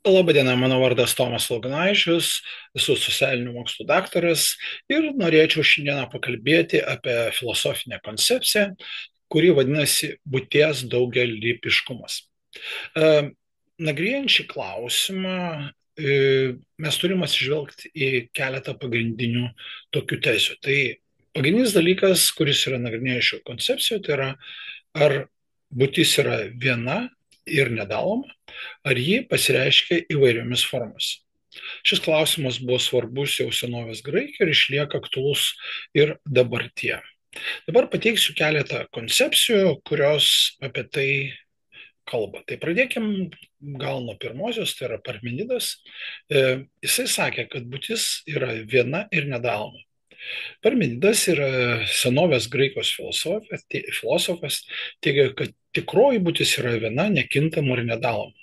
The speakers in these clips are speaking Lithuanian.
Labadiena, mano vardas Tomas Lagunaičius, esu socialinių mokslų daktaras ir norėčiau šiandieną pakalbėti apie filosofinę koncepciją, kuri vadinasi būties daugialypiškumas. E, Nagrinėjant šį klausimą, mes turim atsižvelgti į keletą pagrindinių tokių tezių. Tai pagrindinis dalykas, kuris yra nagrinėjęs šio koncepcijoje, tai yra, ar būtis yra viena ir nedaloma, ar ji pasireiškia įvairiomis formomis. Šis klausimas buvo svarbus jau senovės Graikijoje ir išlieka aktualus ir dabartyje. Dabar pateiksiu keletą koncepcijų, kurios apie tai kalba. Tai pradėkim gal nuo pirmosios, tai yra Parmenidas. Jisai sakė, kad būtis yra viena ir nedaloma. Parmenidas yra senovės graikijos filosofas, teigia, kad tikroji būtis yra viena, nekintama ir nedaloma.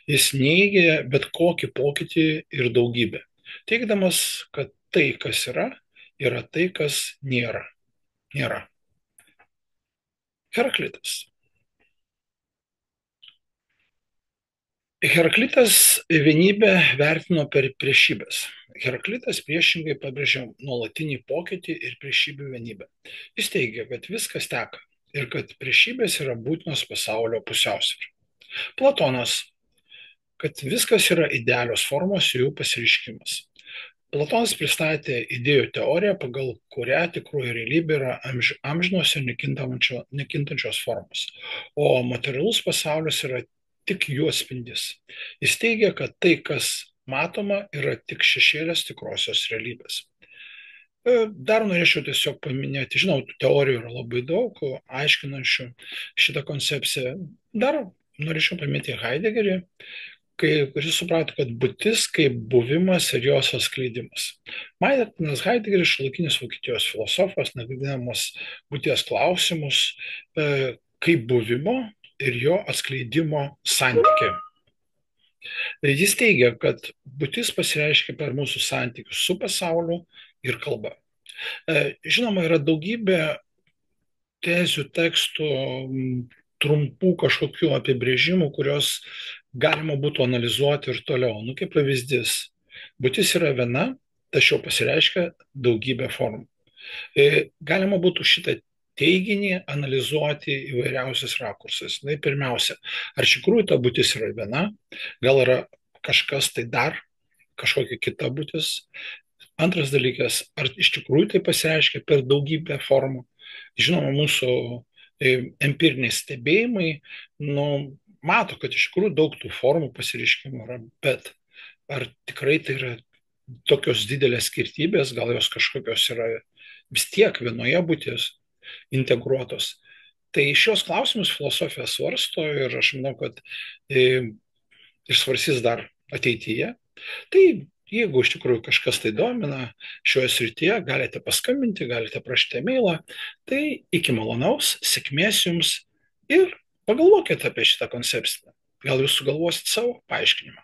Jis neigia bet kokį pokytį ir daugybę, teigdamas, kad tai, kas yra tai, kas nėra. Heraklitas. Heraklitas vienybę vertino per priešybės. Heraklitas priešingai pabrėžė nuolatinį pokytį ir priešybių vienybę. Jis teigia, kad viskas teka ir kad priešybės yra būtinos pasaulio pusiausvyrą. Platonas, kad viskas yra idealios formos ir jų pasireiškimas. Platonas pristatė idėjų teoriją, pagal kurią tikroji realybė yra amžinos ir nekintančios formos, o materialus pasaulis yra tik jų atspindys. Jis teigia, kad tai, kas matoma, yra tik šešėlės tikrosios realybės. Dar norėčiau tiesiog paminėti, žinau, teorijų yra labai daug, aiškinančių šitą koncepciją. Dar norėčiau paminėti Heideggerį, kuris suprato, kad būtis kaip buvimas ir jos atskleidimas. Martinas Heideggeris, šiuolaikinis Vokietijos filosofas, nagrinėdamas būties klausimus kaip buvimo ir jo atskleidimo santykį. Jis teigia, kad būtis pasireiškia per mūsų santykius su pasauliu ir kalba. Žinoma, yra daugybė tezių, tekstų, trumpų kažkokių apibrėžimų, kurios galima būtų analizuoti ir toliau. Kaip pavyzdys, būtis yra viena, tačiau pasireiškia daugybė formų. Galima būtų šitą teiginį analizuoti įvairiausiais rakursais. Pirmiausia, ar iš tikrųjų ta būtis yra viena, gal yra kažkas tai dar, kažkokia kita būtis. Antras dalykas, ar iš tikrųjų tai pasireiškia per daugybę formų. Žinoma, mūsų empiriniai stebėjimai mato, kad iš tikrųjų daug tų formų pasireiškimų yra, bet ar tikrai tai yra tokios didelės skirtybės, gal jos kažkokios yra vis tiek vienoje būties integruotos. Tai šios klausimus filosofija svarsto ir aš manau, kad išsvarsys dar ateityje. Tai jeigu iš tikrųjų kažkas tai domina šioje srityje, galite paskambinti, galite prašyti e-mailą. Tai iki malonaus, sėkmės jums ir pagalvokite apie šitą koncepciją. Gal jūs sugalvosit savo paaiškinimą.